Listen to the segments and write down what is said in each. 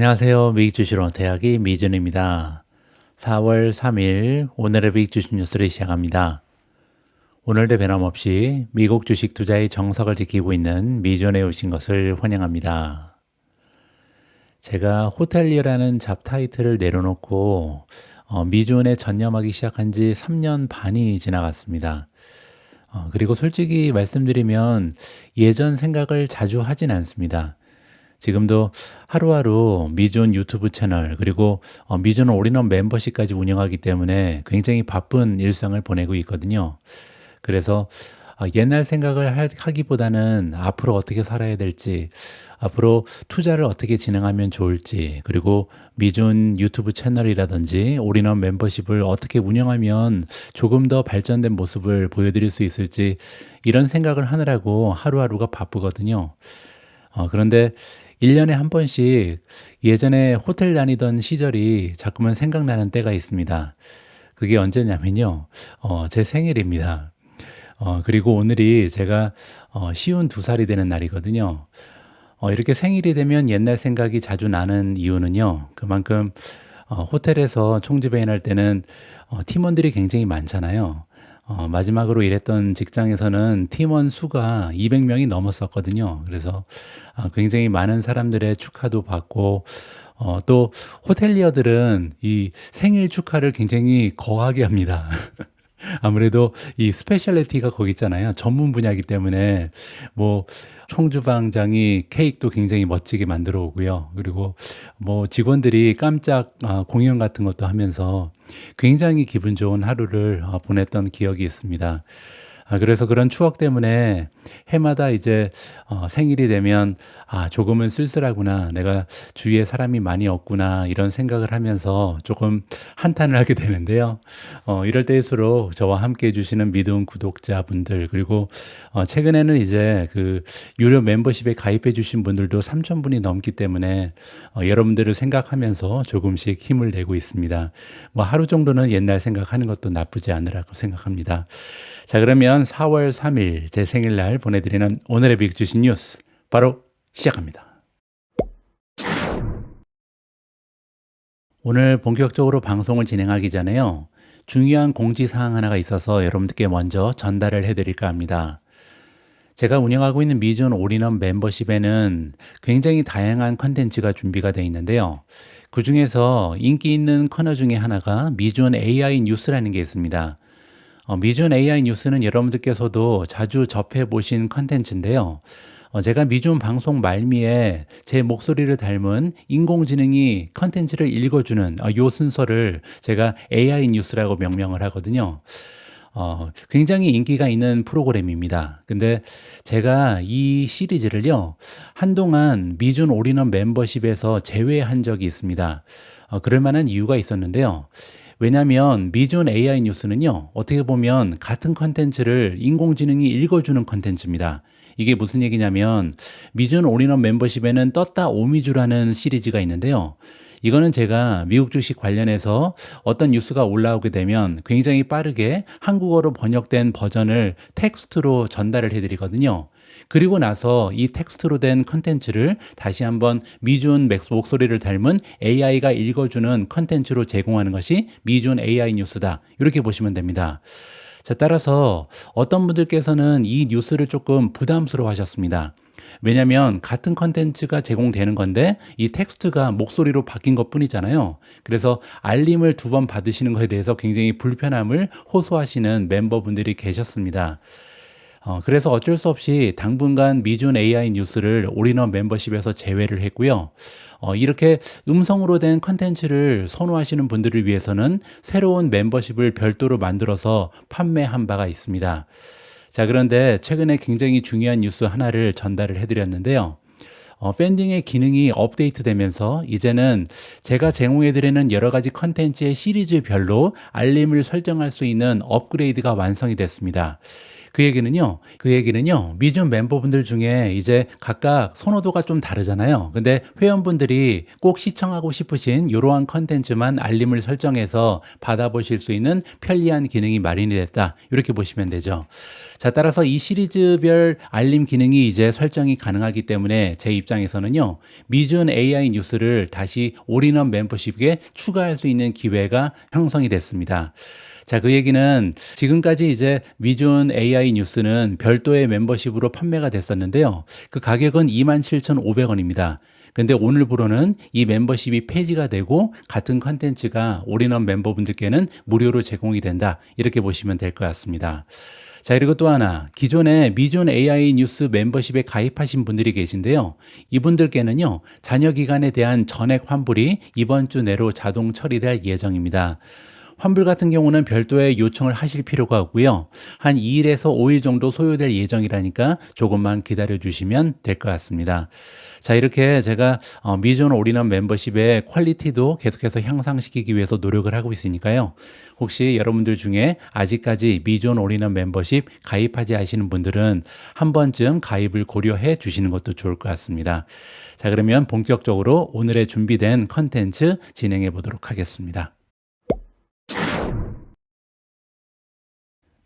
안녕하세요. 미국 주식으로 대학의 미준입니다. 4월 3일 오늘의 미국 주식 뉴스를 시작합니다. 오늘도 변함없이 미국 주식 투자의 정석을 지키고 있는 미준에 오신 것을 환영합니다. 제가 호텔리어라는 잡 타이틀을 내려놓고 미준에 전념하기 시작한 지 3년 반이 지나갔습니다. 그리고 솔직히 말씀드리면 예전 생각을 자주 하진 않습니다. 지금도 하루하루 미존 유튜브 채널 그리고 미존 올인원 멤버십까지 운영하기 때문에 굉장히 바쁜 일상을 보내고 있거든요. 그래서 옛날 생각을 하기보다는 앞으로 어떻게 살아야 될지, 앞으로 투자를 어떻게 진행하면 좋을지, 그리고 미존 유튜브 채널이라든지 올인원 멤버십을 어떻게 운영하면 조금 더 발전된 모습을 보여드릴 수 있을지 이런 생각을 하느라고 하루하루가 바쁘거든요. 그런데 1년에 한 번씩 예전에 호텔 다니던 시절이 자꾸만 생각나는 때가 있습니다. 그게 언제냐면요. 제 생일입니다. 그리고 오늘이 제가 쉬운 2살이 되는 날이거든요. 이렇게 생일이 되면 옛날 생각이 자주 나는 이유는요. 그만큼 호텔에서 총지배인 할 때는 팀원들이 굉장히 많잖아요. 마지막으로 일했던 직장에서는 팀원 수가 200명이 넘었었거든요. 그래서 굉장히 많은 사람들의 축하도 받고 또 호텔리어들은 이 생일 축하를 굉장히 거하게 합니다. 아무래도 이 스페셜리티가 거기 있잖아요. 전문 분야이기 때문에 뭐 총주방장이 케이크도 굉장히 멋지게 만들어 오고요. 그리고 뭐 직원들이 깜짝 공연 같은 것도 하면서 굉장히 기분 좋은 하루를 보냈던 기억이 있습니다. 그래서 그런 추억 때문에 해마다 이제 생일이 되면 조금은 쓸쓸하구나. 내가 주위에 사람이 많이 없구나. 이런 생각을 하면서 조금 한탄을 하게 되는데요. 이럴 때일수록 저와 함께 해주시는 믿음 구독자분들 그리고 최근에는 이제 그 유료 멤버십에 가입해 주신 분들도 3,000분이 넘기 때문에 여러분들을 생각하면서 조금씩 힘을 내고 있습니다. 뭐 하루 정도는 옛날 생각하는 것도 나쁘지 않으라고 생각합니다. 자, 그러면 4월 3일 제 생일날 보내드리는 오늘의 빅 주식 뉴스 바로 시작합니다. 오늘 본격적으로 방송을 진행하기 전에요. 중요한 공지사항 하나가 있어서 여러분들께 먼저 전달을 해드릴까 합니다. 제가 운영하고 있는 미존 올인원 멤버십에는 굉장히 다양한 컨텐츠가 준비가 되어 있는데요. 그 중에서 인기 있는 코너 중에 하나가 미존 AI 뉴스라는 게 있습니다. 미존 AI 뉴스는 여러분들께서도 자주 접해보신 컨텐츠인데요. 제가 미존 방송 말미에 제 목소리를 닮은 인공지능이 컨텐츠를 읽어주는 요 순서를 제가 AI 뉴스라고 명명을 하거든요. 굉장히 인기가 있는 프로그램입니다. 근데 제가 이 시리즈를요, 한동안 미존 올인원 멤버십에서 제외한 적이 있습니다. 그럴 만한 이유가 있었는데요. 왜냐하면 미존 AI 뉴스는요, 어떻게 보면 같은 컨텐츠를 인공지능이 읽어주는 컨텐츠입니다. 이게 무슨 얘기냐면 미존 올인원 멤버십에는 떴다 오미주라는 시리즈가 있는데요. 이거는 제가 미국 주식 관련해서 어떤 뉴스가 올라오게 되면 굉장히 빠르게 한국어로 번역된 버전을 텍스트로 전달을 해드리거든요. 그리고 나서 이 텍스트로 된 컨텐츠를 다시 한번 미존 목소리를 닮은 AI가 읽어주는 컨텐츠로 제공하는 것이 미존 AI 뉴스다. 이렇게 보시면 됩니다. 자, 따라서 어떤 분들께서는 이 뉴스를 조금 부담스러워 하셨습니다. 왜냐하면 같은 컨텐츠가 제공되는 건데 이 텍스트가 목소리로 바뀐 것 뿐이잖아요. 그래서 알림을 2번 받으시는 것에 대해서 굉장히 불편함을 호소하시는 멤버분들이 계셨습니다. 그래서 어쩔 수 없이 당분간 미존 AI 뉴스를 올인원 멤버십에서 제외를 했고요. 이렇게 음성으로 된 컨텐츠를 선호하시는 분들을 위해서는 새로운 멤버십을 별도로 만들어서 판매한 바가 있습니다. 자, 그런데 최근에 굉장히 중요한 뉴스 하나를 전달을 해드렸는데요. 팬딩의 기능이 업데이트 되면서 이제는 제가 제공해드리는 여러 가지 컨텐츠의 시리즈별로 알림을 설정할 수 있는 업그레이드가 완성이 됐습니다. 그 얘기는요, 미존 멤버분들 중에 이제 각각 선호도가 좀 다르잖아요. 근데 회원분들이 꼭 시청하고 싶으신 이러한 컨텐츠만 알림을 설정해서 받아보실 수 있는 편리한 기능이 마련이 됐다. 이렇게 보시면 되죠. 자, 따라서 이 시리즈별 알림 기능이 이제 설정이 가능하기 때문에 제 입장에서는요, 미준 AI 뉴스를 다시 올인원 멤버십에 추가할 수 있는 기회가 형성이 됐습니다. 자, 그 얘기는 지금까지 이제 미준 AI 뉴스는 별도의 멤버십으로 판매가 됐었는데요. 그 가격은 27,500원입니다. 근데 오늘부로는 이 멤버십이 폐지가 되고 같은 컨텐츠가 올인원 멤버분들께는 무료로 제공이 된다. 이렇게 보시면 될 것 같습니다. 자, 그리고 또 하나, 기존에 미준 AI 뉴스 멤버십에 가입하신 분들이 계신데요. 이분들께는요, 잔여 기간에 대한 전액 환불이 이번 주 내로 자동 처리될 예정입니다. 환불 같은 경우는 별도의 요청을 하실 필요가 없고요. 한 2일에서 5일 정도 소요될 예정이라니까 조금만 기다려 주시면 될 것 같습니다. 자, 이렇게 제가 미존 올인원 멤버십의 퀄리티도 계속해서 향상시키기 위해서 노력을 하고 있으니까요. 혹시 여러분들 중에 아직까지 미존 올인원 멤버십 가입하지 않으시는 분들은 한 번쯤 가입을 고려해 주시는 것도 좋을 것 같습니다. 자, 그러면 본격적으로 오늘의 준비된 컨텐츠 진행해 보도록 하겠습니다.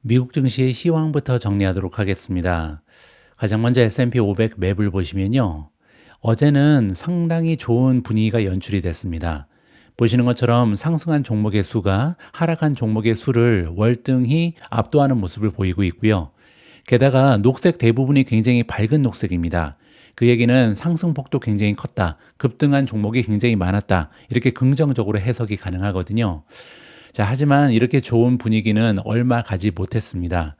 미국 증시의 시황부터 정리하도록 하겠습니다. 가장 먼저 S&P 500 맵을 보시면요. 어제는 상당히 좋은 분위기가 연출이 됐습니다. 보시는 것처럼 상승한 종목의 수가 하락한 종목의 수를 월등히 압도하는 모습을 보이고 있고요. 게다가 녹색 대부분이 굉장히 밝은 녹색입니다. 그 얘기는 상승폭도 굉장히 컸다. 급등한 종목이 굉장히 많았다. 이렇게 긍정적으로 해석이 가능하거든요. 자, 하지만 이렇게 좋은 분위기는 얼마 가지 못했습니다.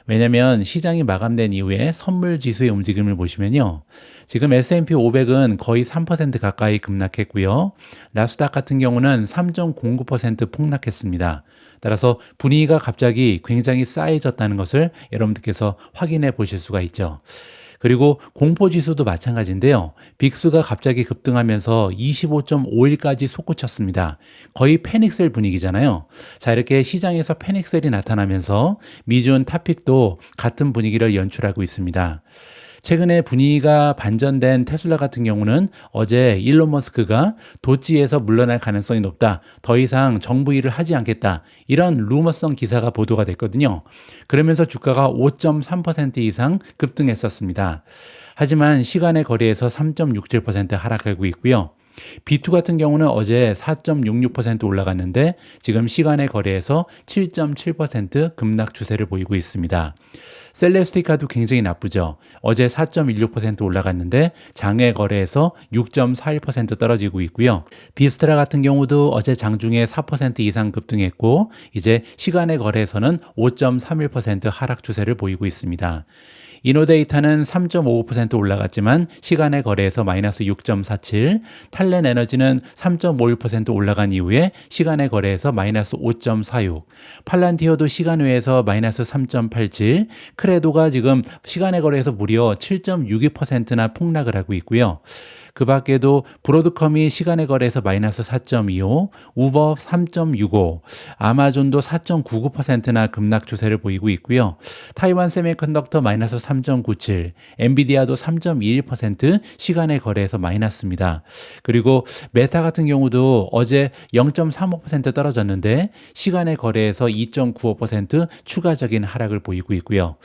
왜냐하면 시장이 마감된 이후에 선물 지수의 움직임을 보시면요. 지금 S&P 500은 거의 3% 가까이 급락했고요. 나스닥 같은 경우는 3.09% 폭락했습니다. 따라서 분위기가 갑자기 굉장히 싸해졌다는 것을 여러분들께서 확인해 보실 수가 있죠. 그리고 공포지수도 마찬가지인데요. 빅스가 갑자기 급등하면서 25.51까지 솟구쳤습니다. 거의 패닉셀 분위기잖아요. 자, 이렇게 시장에서 패닉셀이 나타나면서 미준 탑픽도 같은 분위기를 연출하고 있습니다. 최근에 분위기가 반전된 테슬라 같은 경우는 어제 일론 머스크가 도지에서 물러날 가능성이 높다. 더 이상 정부 일을 하지 않겠다. 이런 루머성 기사가 보도가 됐거든요. 그러면서 주가가 5.3% 이상 급등했었습니다. 하지만 시간의 거래에서 3.67% 하락하고 있고요. B2 같은 경우는 어제 4.66% 올라갔는데 지금 시간의 거래에서 7.7% 급락 추세를 보이고 있습니다. 셀레스티카도 굉장히 나쁘죠. 어제 4.16% 올라갔는데 장외 거래에서 6.41% 떨어지고 있고요. 비스트라 같은 경우도 어제 장중에 4% 이상 급등했고 이제 시간의 거래에서는 5.31% 하락 추세를 보이고 있습니다. 이노데이터는 3.55% 올라갔지만 시간의 거래에서 마이너스 6.47, 탈렌 에너지는 3.51% 올라간 이후에 시간의 거래에서 마이너스 5.46, 팔란티어도 시간 외에서 마이너스 3.87, 크레도가 지금 시간의 거래에서 무려 7.62%나 폭락을 하고 있고요. 그 밖에도 브로드컴이 시간의 거래에서 마이너스 4.25, 우버 3.65, 아마존도 4.99%나 급락 추세를 보이고 있고요. 타이완 세미컨덕터 마이너스 3.97, 엔비디아도 3.21% 시간의 거래에서 마이너스입니다. 그리고 메타 같은 경우도 어제 0.35% 떨어졌는데 시간의 거래에서 2.95% 추가적인 하락을 보이고 있고요.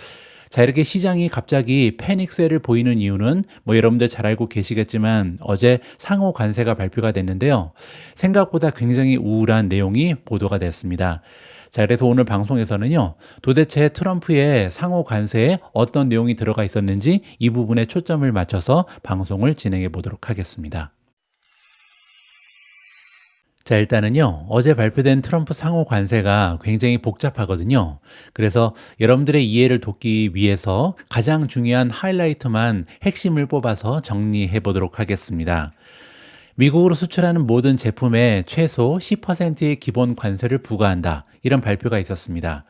자, 이렇게 시장이 갑자기 패닉셀을 보이는 이유는 여러분들 잘 알고 계시겠지만 어제 상호 관세가 발표가 됐는데요. 생각보다 굉장히 우울한 내용이 보도가 됐습니다. 자, 그래서 오늘 방송에서는요, 도대체 트럼프의 상호 관세에 어떤 내용이 들어가 있었는지 이 부분에 초점을 맞춰서 방송을 진행해 보도록 하겠습니다. 자, 일단은요, 어제 발표된 트럼프 상호 관세가 굉장히 복잡하거든요. 그래서 여러분들의 이해를 돕기 위해서 가장 중요한 하이라이트만 핵심을 뽑아서 정리해 보도록 하겠습니다. 미국으로 수출하는 모든 제품에 최소 10%의 기본 관세를 부과한다. 이런 발표가 있었습니다.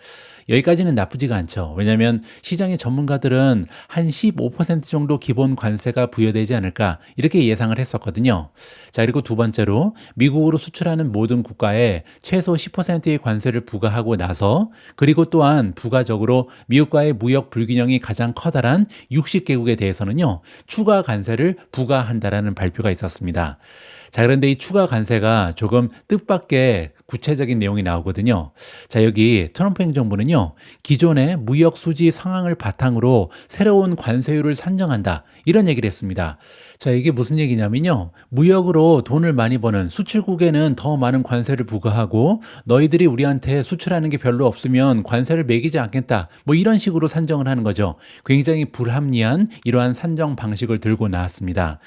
여기까지는 나쁘지가 않죠. 왜냐하면 시장의 전문가들은 한 15% 정도 기본 관세가 부여되지 않을까 이렇게 예상을 했었거든요. 자, 그리고 두 번째로 미국으로 수출하는 모든 국가에 최소 10%의 관세를 부과하고 나서 그리고 또한 부가적으로 미국과의 무역 불균형이 가장 커다란 60개국에 대해서는요. 추가 관세를 부과한다라는 발표가 있었습니다. 자, 그런데 이 추가 관세가 조금 뜻밖의 구체적인 내용이 나오거든요. 자, 여기 트럼프 행정부는요, 기존의 무역 수지 상황을 바탕으로 새로운 관세율을 산정한다. 이런 얘기를 했습니다. 자, 이게 무슨 얘기냐면요. 무역으로 돈을 많이 버는 수출국에는 더 많은 관세를 부과하고 너희들이 우리한테 수출하는 게 별로 없으면 관세를 매기지 않겠다. 뭐 이런 식으로 산정을 하는 거죠. 굉장히 불합리한 이러한 산정 방식을 들고 나왔습니다.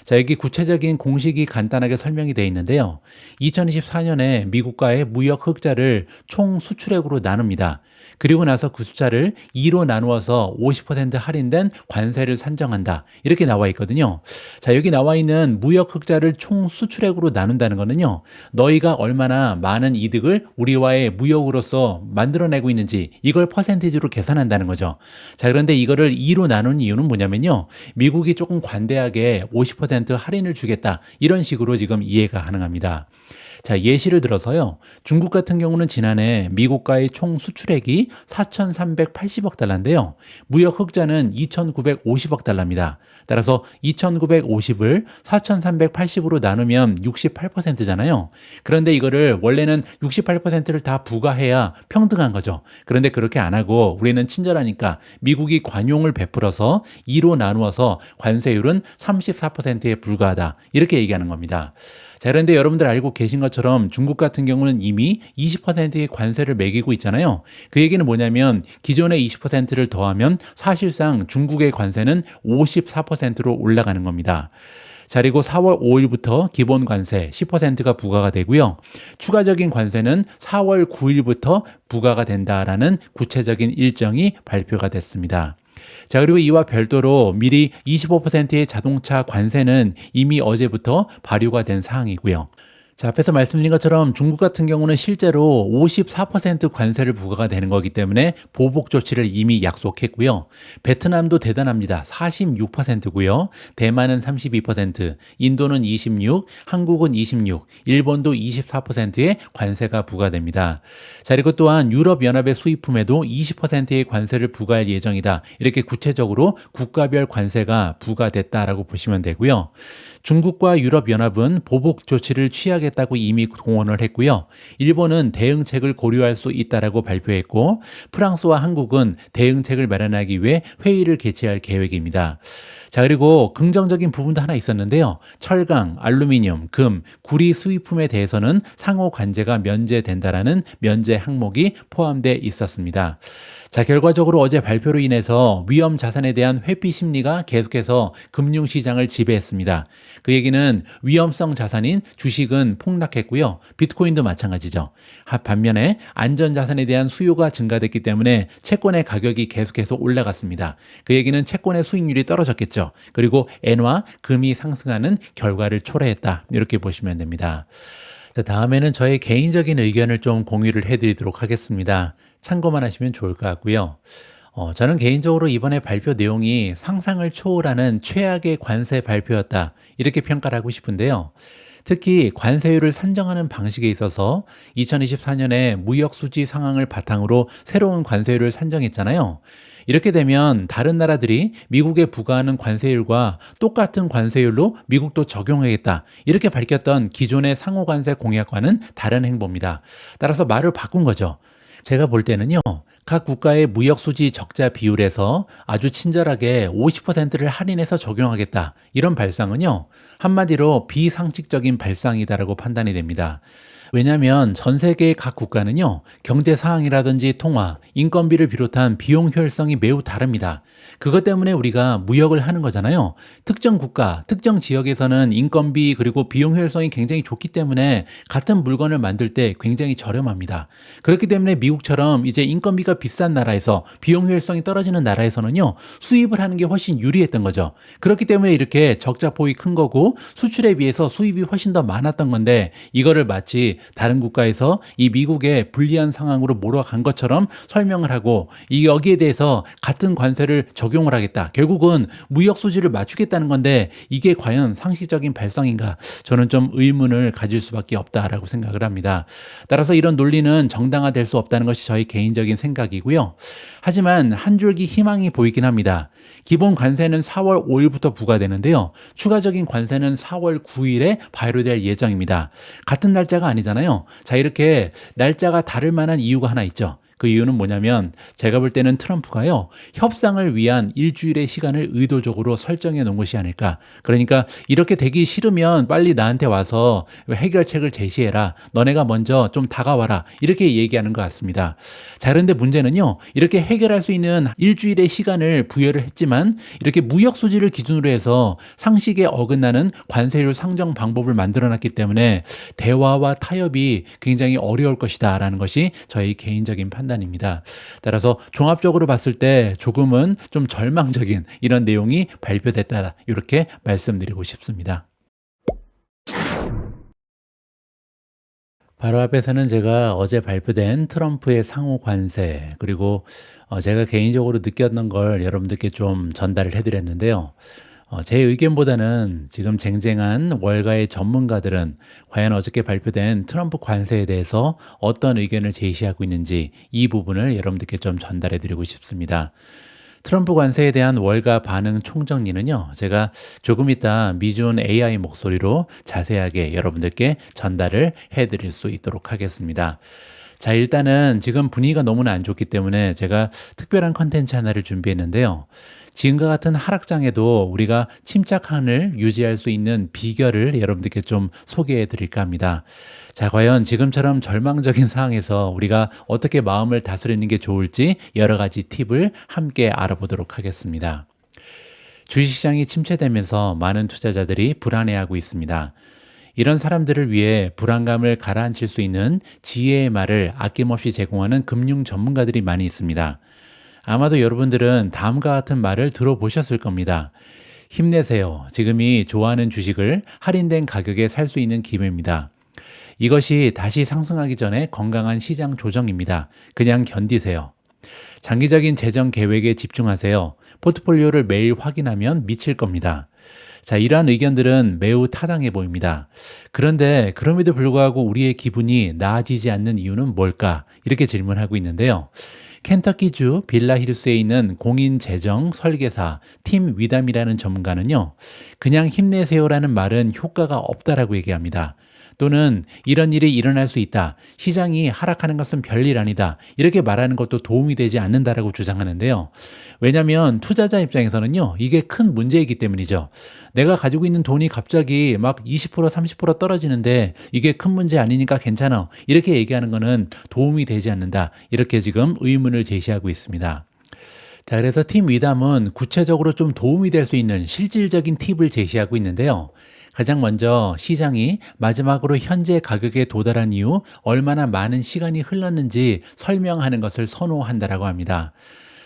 자, 여기 구체적인 공식이 간단하게 설명이 되어 있는데요. 2024년에 미국과의 무역 흑자를 총 수출액으로 나눕니다. 그리고 나서 그 숫자를 2로 나누어서 50% 할인된 관세를 산정한다. 이렇게 나와 있거든요. 자, 여기 나와 있는 무역 흑자를 총 수출액으로 나눈다는 거는요. 너희가 얼마나 많은 이득을 우리와의 무역으로서 만들어내고 있는지 이걸 퍼센티지로 계산한다는 거죠. 자, 그런데 이거를 2로 나눈 이유는 뭐냐면요. 미국이 조금 관대하게 50% 할인을 주겠다. 이런 식으로 지금 이해가 가능합니다. 자, 예시를 들어서요. 중국 같은 경우는 지난해 미국과의 총 수출액이 4,380억 달러인데요. 무역 흑자는 2,950억 달러입니다. 따라서 2,950을 4,380으로 나누면 68%잖아요. 그런데 이거를 원래는 68%를 다 부과해야 평등한 거죠. 그런데 그렇게 안 하고 우리는 친절하니까 미국이 관용을 베풀어서 2로 나누어서 관세율은 34%에 불과하다. 이렇게 얘기하는 겁니다. 자, 그런데 여러분들 알고 계신 것처럼 중국 같은 경우는 이미 20%의 관세를 매기고 있잖아요. 그 얘기는 뭐냐면 기존의 20%를 더하면 사실상 중국의 관세는 54%로 올라가는 겁니다. 자, 그리고 4월 5일부터 기본 관세 10%가 부과가 되고요. 추가적인 관세는 4월 9일부터 부과가 된다라는 구체적인 일정이 발표가 됐습니다. 자, 그리고 이와 별도로 미리 25%의 자동차 관세는 이미 어제부터 발효가 된 사항이고요. 자, 앞에서 말씀드린 것처럼 중국 같은 경우는 실제로 54% 관세를 부과가 되는 거기 때문에 보복 조치를 이미 약속했고요. 베트남도 대단합니다. 46%고요. 대만은 32%, 인도는 26, 한국은 26, 일본도 24%의 관세가 부과됩니다. 자, 그리고 또한 유럽연합의 수입품에도 20%의 관세를 부과할 예정이다. 이렇게 구체적으로 국가별 관세가 부과됐다라고 보시면 되고요. 중국과 유럽연합은 보복 조치를 취하겠다고 이미 공언을 했고요. 일본은 대응책을 고려할 수 있다라고 발표했고 프랑스와 한국은 대응책을 마련하기 위해 회의를 개최할 계획입니다. 자, 그리고 긍정적인 부분도 하나 있었는데요. 철강, 알루미늄, 금, 구리 수입품에 대해서는 상호 관제가 면제된다라는 면제 항목이 포함되어 있었습니다. 자, 결과적으로 어제 발표로 인해서 위험 자산에 대한 회피 심리가 계속해서 금융시장을 지배했습니다. 그 얘기는 위험성 자산인 주식은 폭락했고요. 비트코인도 마찬가지죠. 반면에 안전자산에 대한 수요가 증가됐기 때문에 채권의 가격이 계속해서 올라갔습니다. 그 얘기는 채권의 수익률이 떨어졌겠죠. 그리고 엔화, 금이 상승하는 결과를 초래했다. 이렇게 보시면 됩니다. 자, 다음에는 저의 개인적인 의견을 좀 공유를 해드리도록 하겠습니다. 참고만 하시면 좋을 것 같고요. 저는 개인적으로 이번에 발표 내용이 상상을 초월하는 최악의 관세 발표였다. 이렇게 평가를 하고 싶은데요. 특히 관세율을 산정하는 방식에 있어서 2024년에 무역 수지 상황을 바탕으로 새로운 관세율을 산정했잖아요. 이렇게 되면 다른 나라들이 미국에 부과하는 관세율과 똑같은 관세율로 미국도 적용하겠다. 이렇게 밝혔던 기존의 상호관세 공약과는 다른 행보입니다. 따라서 말을 바꾼 거죠. 제가 볼 때는요. 각 국가의 무역 수지 적자 비율에서 아주 친절하게 50%를 할인해서 적용하겠다. 이런 발상은요. 한마디로 비상식적인 발상이다라고 판단이 됩니다. 왜냐하면 전 세계의 각 국가는요, 경제 상황이라든지 통화, 인건비를 비롯한 비용 효율성이 매우 다릅니다. 그것 때문에 우리가 무역을 하는 거잖아요. 특정 국가, 특정 지역에서는 인건비 그리고 비용 효율성이 굉장히 좋기 때문에 같은 물건을 만들 때 굉장히 저렴합니다. 그렇기 때문에 미국처럼 이제 인건비가 비싼 나라에서 비용 효율성이 떨어지는 나라에서는요, 수입을 하는 게 훨씬 유리했던 거죠. 그렇기 때문에 이렇게 적자폭이 큰 거고 수출에 비해서 수입이 훨씬 더 많았던 건데 이거를 마치 다른 국가에서 이 미국의 불리한 상황으로 몰아간 것처럼 설명을 하고 이 여기에 대해서 같은 관세를 적용을 하겠다. 결국은 무역 수지를 맞추겠다는 건데 이게 과연 상식적인 발상인가? 저는 좀 의문을 가질 수밖에 없다라고 생각을 합니다. 따라서 이런 논리는 정당화될 수 없다는 것이 저희 개인적인 생각이고요. 하지만 한 줄기 희망이 보이긴 합니다. 기본 관세는 4월 5일부터 부과되는데요. 추가적인 관세는 4월 9일에 발효될 예정입니다. 같은 날짜가 아니잖아요. 자, 이렇게 날짜가 다를 만한 이유가 하나 있죠. 그 이유는 뭐냐면 제가 볼 때는 트럼프가요, 협상을 위한 일주일의 시간을 의도적으로 설정해 놓은 것이 아닐까. 그러니까 이렇게 되기 싫으면 빨리 나한테 와서 해결책을 제시해라. 너네가 먼저 좀 다가와라. 이렇게 얘기하는 것 같습니다. 자, 그런데 문제는요, 이렇게 해결할 수 있는 일주일의 시간을 부여를 했지만 이렇게 무역 수지를 기준으로 해서 상식에 어긋나는 관세율 상정 방법을 만들어 놨기 때문에 대화와 타협이 굉장히 어려울 것이다라는 것이 저희 개인적인 판단입니다. 따라서 종합적으로 봤을 때 조금은 좀 절망적인 이런 내용이 발표됐다, 이렇게 말씀드리고 싶습니다. 바로 앞에서는 제가 어제 발표된 트럼프의 상호 관세, 그리고 제가 개인적으로 느꼈던 걸 여러분들께 좀 전달을 해드렸는데요. 제 의견보다는 지금 쟁쟁한 월가의 전문가들은 과연 어저께 발표된 트럼프 관세에 대해서 어떤 의견을 제시하고 있는지 이 부분을 여러분들께 좀 전달해 드리고 싶습니다. 트럼프 관세에 대한 월가 반응 총정리는요, 제가 조금 이따 미준 AI 목소리로 자세하게 여러분들께 전달을 해 드릴 수 있도록 하겠습니다. 자, 일단은 지금 분위기가 너무나 안 좋기 때문에 제가 특별한 컨텐츠 하나를 준비했는데요. 지금과 같은 하락장에도 우리가 침착함을 유지할 수 있는 비결을 여러분들께 좀 소개해 드릴까 합니다. 자, 과연 지금처럼 절망적인 상황에서 우리가 어떻게 마음을 다스리는 게 좋을지 여러 가지 팁을 함께 알아보도록 하겠습니다. 주식시장이 침체되면서 많은 투자자들이 불안해하고 있습니다. 이런 사람들을 위해 불안감을 가라앉힐 수 있는 지혜의 말을 아낌없이 제공하는 금융 전문가들이 많이 있습니다. 아마도 여러분들은 다음과 같은 말을 들어보셨을 겁니다. 힘내세요. 지금이 좋아하는 주식을 할인된 가격에 살 수 있는 기회입니다. 이것이 다시 상승하기 전에 건강한 시장 조정입니다. 그냥 견디세요. 장기적인 재정 계획에 집중하세요. 포트폴리오를 매일 확인하면 미칠 겁니다. 자, 이러한 의견들은 매우 타당해 보입니다. 그런데 그럼에도 불구하고 우리의 기분이 나아지지 않는 이유는 뭘까? 이렇게 질문하고 있는데요. 켄터키주 빌라힐스에 있는 공인재정 설계사 팀 위담이라는 전문가는요, 그냥 힘내세요라는 말은 효과가 없다라고 얘기합니다. 또는 이런 일이 일어날 수 있다. 시장이 하락하는 것은 별일 아니다. 이렇게 말하는 것도 도움이 되지 않는다라고 주장하는데요. 왜냐하면 투자자 입장에서는요, 이게 큰 문제이기 때문이죠. 내가 가지고 있는 돈이 갑자기 막 20% 30% 떨어지는데 이게 큰 문제 아니니까 괜찮아. 이렇게 얘기하는 거는 도움이 되지 않는다. 이렇게 지금 의문을 제시하고 있습니다. 자, 그래서 팀 위담은 구체적으로 좀 도움이 될 수 있는 실질적인 팁을 제시하고 있는데요. 가장 먼저 시장이 마지막으로 현재 가격에 도달한 이후 얼마나 많은 시간이 흘렀는지 설명하는 것을 선호한다라고 합니다.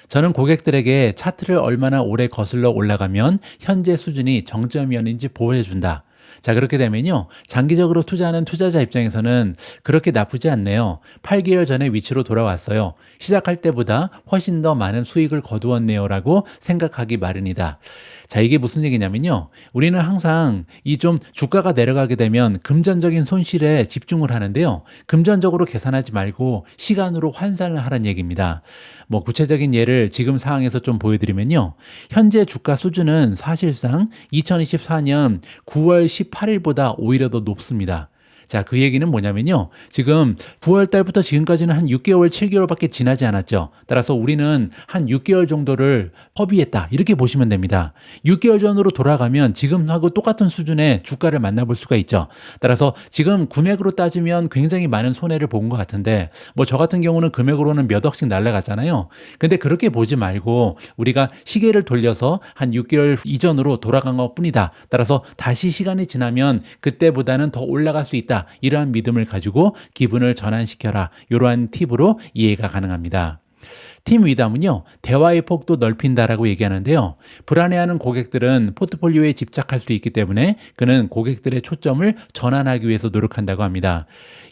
저는 고객들에게 차트를 얼마나 오래 거슬러 올라가면 현재 수준이 정점이었는지 보여준다. 자, 그렇게 되면요, 장기적으로 투자하는 투자자 입장에서는 그렇게 나쁘지 않네요. 8개월 전의 위치로 돌아왔어요. 시작할 때보다 훨씬 더 많은 수익을 거두었네요 라고 생각하기 마련이다. 자, 이게 무슨 얘기냐면요, 우리는 항상 이 좀 주가가 내려가게 되면 금전적인 손실에 집중을 하는데요, 금전적으로 계산하지 말고 시간으로 환산을 하라는 얘기입니다. 뭐 구체적인 예를 지금 상황에서 좀 보여드리면요, 현재 주가 수준은 사실상 2024년 9월 18일보다 오히려 더 높습니다. 자, 그 얘기는 뭐냐면요, 지금 9월 달부터 지금까지는 한 6개월, 7개월밖에 지나지 않았죠. 따라서 우리는 한 6개월 정도를 허비했다, 이렇게 보시면 됩니다. 6개월 전으로 돌아가면 지금하고 똑같은 수준의 주가를 만나볼 수가 있죠. 따라서 지금 금액으로 따지면 굉장히 많은 손해를 본 것 같은데, 뭐 저 같은 경우는 금액으로는 몇 억씩 날라갔잖아요. 근데 그렇게 보지 말고 우리가 시계를 돌려서 한 6개월 이전으로 돌아간 것 뿐이다. 따라서 다시 시간이 지나면 그때보다는 더 올라갈 수 있다. 이러한 믿음을 가지고 기분을 전환시켜라. 이러한 팁으로 이해가 가능합니다. 팀 위담은요, 대화의 폭도 넓힌다라고 얘기하는데요. 불안해하는 고객들은 포트폴리오에 집착할 수 있기 때문에 그는 고객들의 초점을 전환하기 위해서 노력한다고 합니다.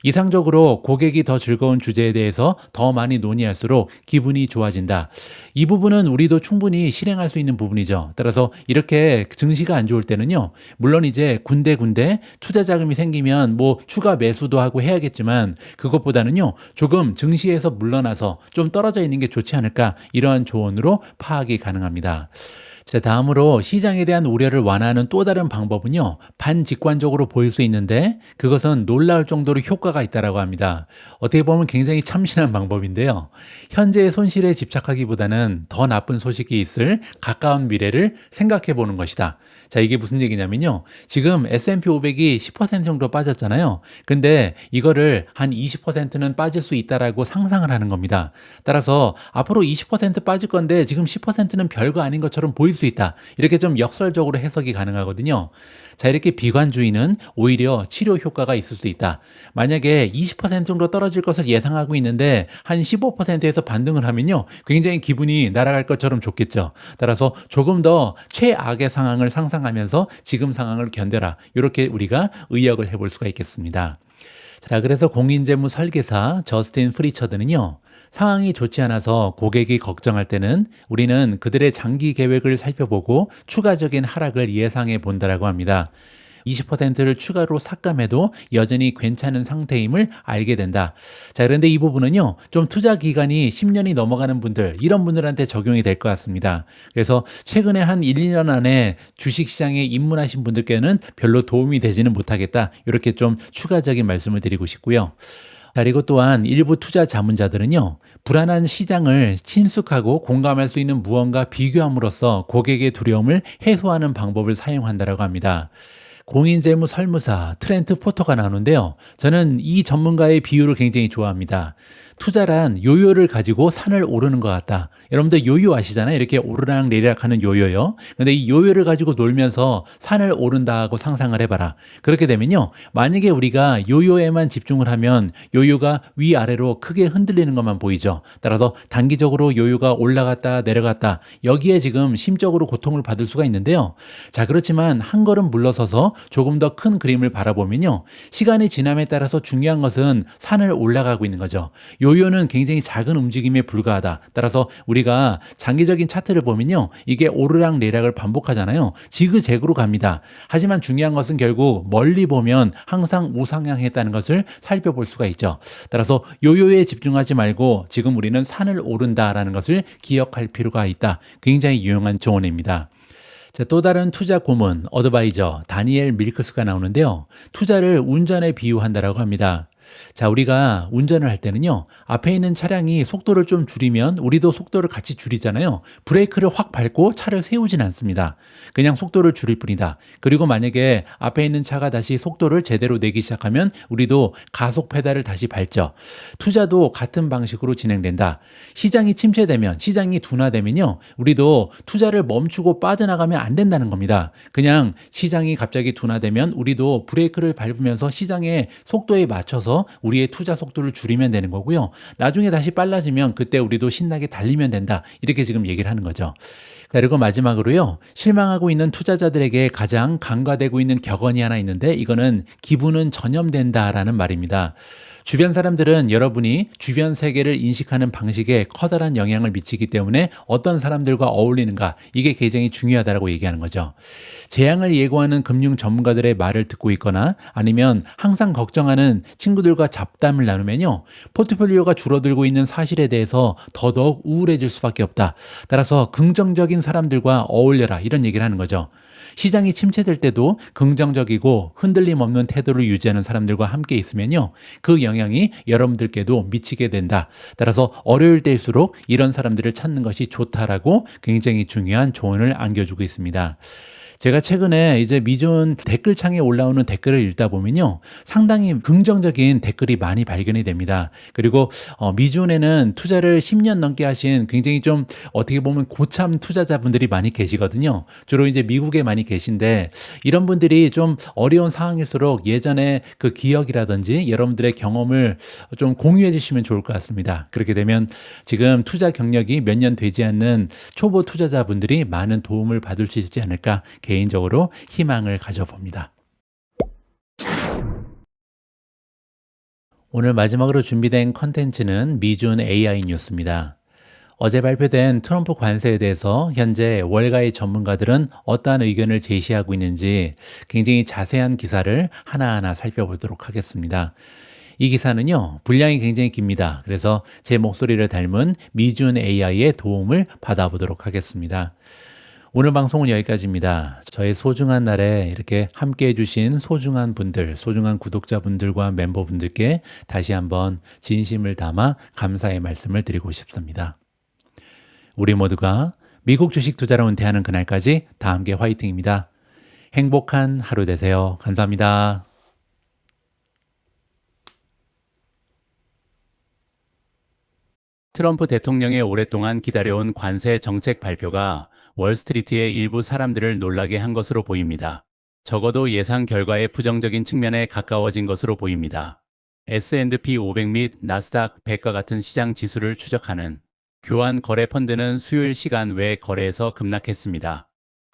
이상적으로 고객이 더 즐거운 주제에 대해서 더 많이 논의할수록 기분이 좋아진다. 이 부분은 우리도 충분히 실행할 수 있는 부분이죠. 따라서 이렇게 증시가 안 좋을 때는요, 물론 이제 군데군데 투자 자금이 생기면 뭐 추가 매수도 하고 해야겠지만 그것보다는요, 조금 증시에서 물러나서 좀 떨어져 있는 게 좋지 않을까, 이러한 조언으로 파악이 가능합니다. 자, 다음으로 시장에 대한 우려를 완화하는 또 다른 방법은요, 반직관적으로 보일 수 있는데 그것은 놀라울 정도로 효과가 있다라고 합니다. 어떻게 보면 굉장히 참신한 방법인데요. 현재의 손실에 집착하기보다는 더 나쁜 소식이 있을 가까운 미래를 생각해 보는 것이다. 자, 이게 무슨 얘기냐면요. 지금 S&P 500이 10% 정도 빠졌잖아요. 근데 이거를 한 20%는 빠질 수 있다라고 상상을 하는 겁니다. 따라서 앞으로 20% 빠질 건데 지금 10%는 별거 아닌 것처럼 보일 수 있다. 이렇게 좀 역설적으로 해석이 가능하거든요. 자, 이렇게 비관주의는 오히려 치료 효과가 있을 수 있다. 만약에 20% 정도 떨어질 것을 예상하고 있는데 한 15%에서 반등을 하면요, 굉장히 기분이 날아갈 것처럼 좋겠죠. 따라서 조금 더 최악의 상황을 상상하면서 지금 상황을 견뎌라. 이렇게 우리가 의역을 해볼 수가 있겠습니다. 자, 그래서 공인재무 설계사 저스틴 프리처드는요, 상황이 좋지 않아서 고객이 걱정할 때는 우리는 그들의 장기 계획을 살펴보고 추가적인 하락을 예상해 본다라고 합니다. 20%를 추가로 삭감해도 여전히 괜찮은 상태임을 알게 된다. 자, 그런데 이 부분은요, 좀 투자 기간이 10년이 넘어가는 분들, 이런 분들한테 적용이 될 것 같습니다. 그래서 최근에 한 1, 2년 안에 주식시장에 입문하신 분들께는 별로 도움이 되지는 못하겠다. 이렇게 좀 추가적인 말씀을 드리고 싶고요. 그리고 또한 일부 투자 자문자들은요, 불안한 시장을 친숙하고 공감할 수 있는 무언가 비교함으로써 고객의 두려움을 해소하는 방법을 사용한다고 합니다. 공인재무 설무사 트렌트 포터가 나오는데요. 저는 이 전문가의 비유를 굉장히 좋아합니다. 투자란 요요를 가지고 산을 오르는 것 같다. 여러분들 요요 아시잖아요. 이렇게 오르락 내리락 하는 요요요. 근데 이 요요를 가지고 놀면서 산을 오른다고 상상을 해봐라. 그렇게 되면요, 만약에 우리가 요요에만 집중을 하면 요요가 위아래로 크게 흔들리는 것만 보이죠. 따라서 단기적으로 요요가 올라갔다 내려갔다, 여기에 지금 심적으로 고통을 받을 수가 있는데요. 자, 그렇지만 한 걸음 물러서서 조금 더 큰 그림을 바라보면요, 시간이 지남에 따라서 중요한 것은 산을 올라가고 있는 거죠. 요요는 굉장히 작은 움직임에 불과하다. 따라서 우리가 장기적인 차트를 보면요, 이게 오르락 내리락을 반복하잖아요. 지그재그로 갑니다. 하지만 중요한 것은 결국 멀리 보면 항상 우상향했다는 것을 살펴볼 수가 있죠. 따라서 요요에 집중하지 말고 지금 우리는 산을 오른다라는 것을 기억할 필요가 있다. 굉장히 유용한 조언입니다. 자, 또 다른 투자 고문, 어드바이저 다니엘 밀크스가 나오는데요, 투자를 운전에 비유한다라고 합니다. 자, 우리가 운전을 할 때는요, 앞에 있는 차량이 속도를 좀 줄이면 우리도 속도를 같이 줄이잖아요. 브레이크를 확 밟고 차를 세우진 않습니다. 그냥 속도를 줄일 뿐이다. 그리고 만약에 앞에 있는 차가 다시 속도를 제대로 내기 시작하면 우리도 가속 페달을 다시 밟죠. 투자도 같은 방식으로 진행된다. 시장이 침체되면, 시장이 둔화되면요, 우리도 투자를 멈추고 빠져나가면 안 된다는 겁니다. 그냥 시장이 갑자기 둔화되면 우리도 브레이크를 밟으면서 시장의 속도에 맞춰서 우리의 투자 속도를 줄이면 되는 거고요. 나중에 다시 빨라지면 그때 우리도 신나게 달리면 된다. 이렇게 지금 얘기를 하는 거죠. 그리고 마지막으로요, 실망하고 있는 투자자들에게 가장 간과되고 있는 격언이 하나 있는데, 이거는 기분은 전염된다라는 말입니다. 주변 사람들은 여러분이 주변 세계를 인식하는 방식에 커다란 영향을 미치기 때문에 어떤 사람들과 어울리는가, 이게 굉장히 중요하다고 얘기하는 거죠. 재앙을 예고하는 금융 전문가들의 말을 듣고 있거나 아니면 항상 걱정하는 친구들과 잡담을 나누면요, 포트폴리오가 줄어들고 있는 사실에 대해서 더더욱 우울해질 수밖에 없다. 따라서 긍정적인 사람들과 어울려라, 이런 얘기를 하는 거죠. 시장이 침체될 때도 긍정적이고 흔들림 없는 태도를 유지하는 사람들과 함께 있으면요, 그 영향이 여러분들께도 미치게 된다. 따라서 어려울 때일수록 이런 사람들을 찾는 것이 좋다라고 굉장히 중요한 조언을 안겨주고 있습니다. 제가 최근에 이제 미존 댓글창에 올라오는 댓글을 읽다 보면요. 상당히 긍정적인 댓글이 많이 발견이 됩니다. 그리고 미존에는 투자를 10년 넘게 하신 굉장히 좀 어떻게 보면 고참 투자자분들이 많이 계시거든요. 주로 이제 미국에 많이 계신데 이런 분들이 좀 어려운 상황일수록 예전에 그 기억이라든지 여러분들의 경험을 좀 공유해 주시면 좋을 것 같습니다. 그렇게 되면 지금 투자 경력이 몇 년 되지 않는 초보 투자자분들이 많은 도움을 받을 수 있지 않을까 개인적으로 희망을 가져봅니다. 오늘 마지막으로 준비된 컨텐츠는 미준 AI 뉴스입니다. 어제 발표된 트럼프 관세에 대해서 현재 월가의 전문가들은 어떠한 의견을 제시하고 있는지 굉장히 자세한 기사를 하나하나 살펴보도록 하겠습니다. 이 기사는요, 분량이 굉장히 깁니다. 그래서 제 목소리를 닮은 미준 AI의 도움을 받아보도록 하겠습니다. 오늘 방송은 여기까지입니다. 저의 소중한 날에 이렇게 함께 해주신 소중한 분들, 소중한 구독자분들과 멤버분들께 다시 한번 진심을 담아 감사의 말씀을 드리고 싶습니다. 우리 모두가 미국 주식 투자로 은퇴하는 그날까지 다 함께 화이팅입니다. 행복한 하루 되세요. 감사합니다. 트럼프 대통령의 오랫동안 기다려온 관세 정책 발표가 월스트리트의 일부 사람들을 놀라게 한 것으로 보입니다. 적어도 예상 결과의 부정적인 측면에 가까워진 것으로 보입니다. S&P 500 및 나스닥 100과 같은 시장 지수를 추적하는 교환 거래 펀드는 수요일 시간 외 거래에서 급락했습니다.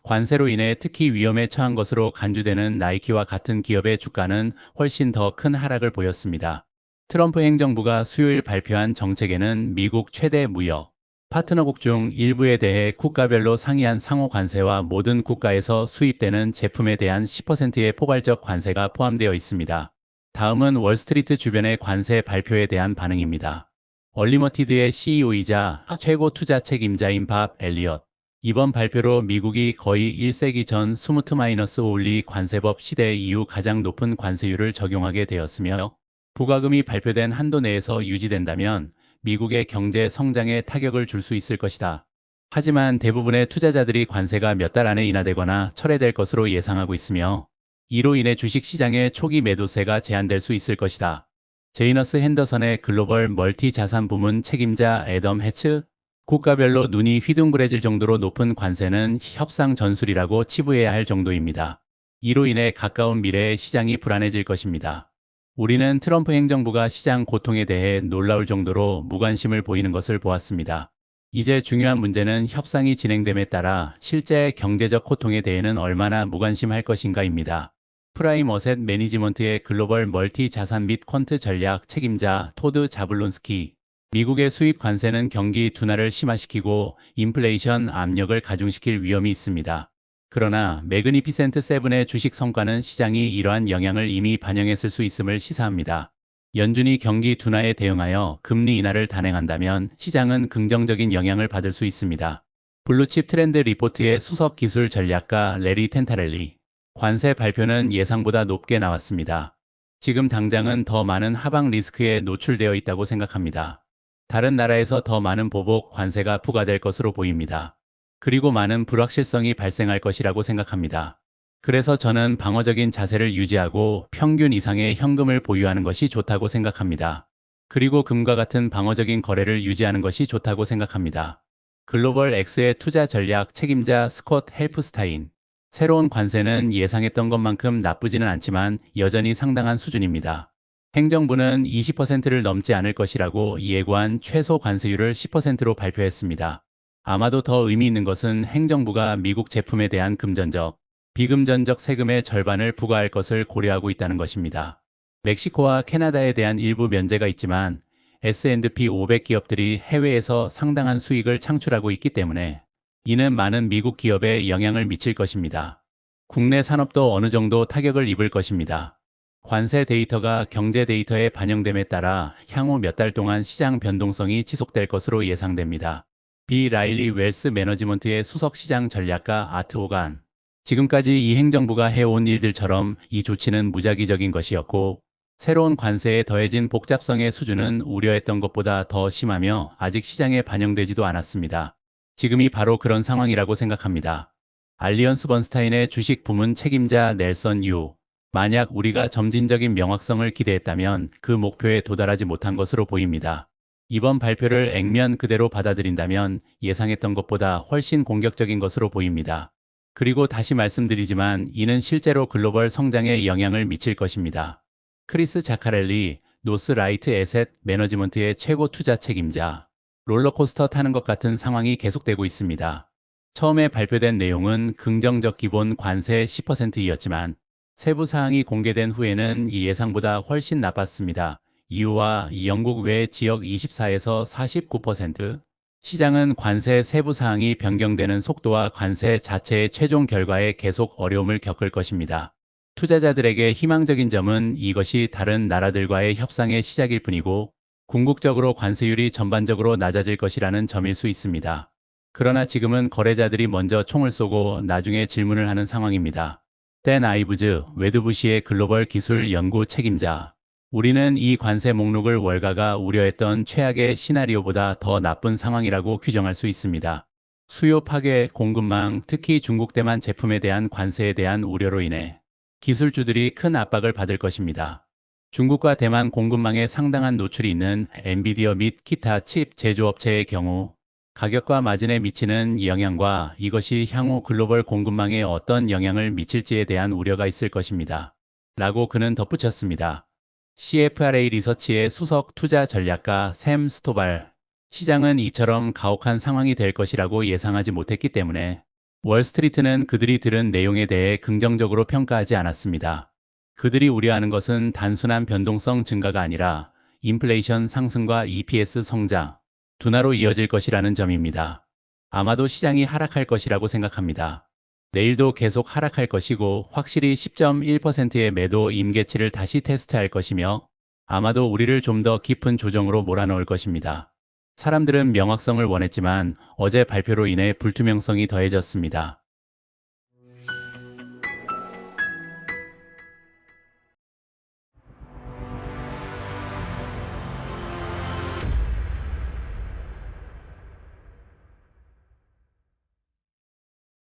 관세로 인해 특히 위험에 처한 것으로 간주되는 나이키와 같은 기업의 주가는 훨씬 더 큰 하락을 보였습니다. 트럼프 행정부가 수요일 발표한 정책에는 미국 최대 무역 파트너국 중 일부에 대해 국가별로 상이한 상호 관세와 모든 국가에서 수입되는 제품에 대한 10%의 포괄적 관세가 포함되어 있습니다. 다음은 월스트리트 주변의 관세 발표에 대한 반응입니다. 얼리머티드의 CEO이자 최고 투자 책임자인 밥 엘리엇. 이번 발표로 미국이 거의 1세기 전 스무트-올리 관세법 시대 이후 가장 높은 관세율을 적용하게 되었으며 부과금이 발표된 한도 내에서 유지된다면 미국의 경제 성장에 타격을 줄 수 있을 것이다. 하지만 대부분의 투자자들이 관세가 몇 달 안에 인하되거나 철회될 것으로 예상하고 있으며 이로 인해 주식시장의 초기 매도세가 제한될 수 있을 것이다. 제이너스 핸더선의 글로벌 멀티 자산 부문 책임자 애덤 해츠, 국가별로 눈이 휘둥그레질 정도로 높은 관세는 협상 전술이라고 치부해야 할 정도입니다. 이로 인해 가까운 미래에 시장이 불안해질 것입니다. 우리는 트럼프 행정부가 시장 고통에 대해 놀라울 정도로 무관심을 보이는 것을 보았습니다. 이제 중요한 문제는 협상이 진행됨에 따라 실제 경제적 고통에 대해는 얼마나 무관심할 것인가입니다. 프라임 어셋 매니지먼트의 글로벌 멀티 자산 및 퀀트 전략 책임자 토드 자블론스키. 미국의 수입 관세는 경기 둔화를 심화시키고 인플레이션 압력을 가중시킬 위험이 있습니다. 그러나 매그니피센트 세븐의 주식 성과는 시장이 이러한 영향을 이미 반영했을 수 있음을 시사합니다. 연준이 경기 둔화에 대응하여 금리 인하를 단행한다면 시장은 긍정적인 영향을 받을 수 있습니다. 블루칩 트렌드 리포트의 수석 기술 전략가 레리 텐타렐리. 관세 발표는 예상보다 높게 나왔습니다. 지금 당장은 더 많은 하방 리스크에 노출되어 있다고 생각합니다. 다른 나라에서 더 많은 보복 관세가 부과될 것으로 보입니다. 그리고 많은 불확실성이 발생할 것이라고 생각합니다. 그래서 저는 방어적인 자세를 유지하고 평균 이상의 현금을 보유하는 것이 좋다고 생각합니다. 그리고 금과 같은 방어적인 거래를 유지하는 것이 좋다고 생각합니다. 글로벌 X의 투자 전략 책임자 스콧 헬프스타인. 새로운 관세는 예상했던 것만큼 나쁘지는 않지만 여전히 상당한 수준입니다. 행정부는 20%를 넘지 않을 것이라고 예고한 최소 관세율을 10%로 발표했습니다. 아마도 더 의미 있는 것은 행정부가 미국 제품에 대한 금전적, 비금전적 세금의 절반을 부과할 것을 고려하고 있다는 것입니다. 멕시코와 캐나다에 대한 일부 면제가 있지만 S&P 500 기업들이 해외에서 상당한 수익을 창출하고 있기 때문에 이는 많은 미국 기업에 영향을 미칠 것입니다. 국내 산업도 어느 정도 타격을 입을 것입니다. 관세 데이터가 경제 데이터에 반영됨에 따라 향후 몇 달 동안 시장 변동성이 지속될 것으로 예상됩니다. 비 라일리 웰스 매너지먼트의 수석 시장 전략가 아트 오간. 지금까지 이 행정부가 해온 일들처럼 이 조치는 무작위적인 것이었고 새로운 관세에 더해진 복잡성의 수준은 우려했던 것보다 더 심하며 아직 시장에 반영되지도 않았습니다. 지금이 바로 그런 상황이라고 생각합니다. 알리언스 번스타인의 주식 부문 책임자 넬선 유. 만약 우리가 점진적인 명확성을 기대했다면 그 목표에 도달하지 못한 것으로 보입니다. 이번 발표를 액면 그대로 받아들인다면 예상했던 것보다 훨씬 공격적인 것으로 보입니다. 그리고 다시 말씀드리지만 이는 실제로 글로벌 성장에 영향을 미칠 것입니다. 크리스 자카렐리, 노스라이트 에셋 매너지먼트의 최고 투자 책임자. 롤러코스터 타는 것 같은 상황이 계속되고 있습니다. 처음에 발표된 내용은 긍정적 기본 관세 10%이었지만 세부 사항이 공개된 후에는 이 예상보다 훨씬 나빴습니다. 이유와 영국 외 지역 24에서 49%, 시장은 관세 세부 사항이 변경되는 속도와 관세 자체의 최종 결과에 계속 어려움을 겪을 것입니다. 투자자들에게 희망적인 점은 이것이 다른 나라들과의 협상의 시작일 뿐이고 궁극적으로 관세율이 전반적으로 낮아질 것이라는 점일 수 있습니다. 그러나 지금은 거래자들이 먼저 총을 쏘고 나중에 질문을 하는 상황입니다. 댄 아이브즈, 웨드부시의 글로벌 기술 연구 책임자. 우리는 이 관세 목록을 월가가 우려했던 최악의 시나리오보다 더 나쁜 상황이라고 규정할 수 있습니다. 수요 파괴, 공급망, 특히 중국 대만 제품에 대한 관세에 대한 우려로 인해 기술주들이 큰 압박을 받을 것입니다. 중국과 대만 공급망에 상당한 노출이 있는 엔비디어 및 기타 칩 제조업체의 경우 가격과 마진에 미치는 영향과 이것이 향후 글로벌 공급망에 어떤 영향을 미칠지에 대한 우려가 있을 것입니다. 라고 그는 덧붙였습니다. CFRA 리서치의 수석 투자 전략가 샘 스토발, 시장은 이처럼 가혹한 상황이 될 것이라고 예상하지 못했기 때문에 월스트리트는 그들이 들은 내용에 대해 긍정적으로 평가하지 않았습니다. 그들이 우려하는 것은 단순한 변동성 증가가 아니라 인플레이션 상승과 EPS 성장, 둔화로 이어질 것이라는 점입니다. 아마도 시장이 하락할 것이라고 생각합니다. 내일도 계속 하락할 것이고 확실히 10.1%의 매도 임계치를 다시 테스트할 것이며 아마도 우리를 좀 더 깊은 조정으로 몰아넣을 것입니다. 사람들은 명확성을 원했지만 어제 발표로 인해 불투명성이 더해졌습니다.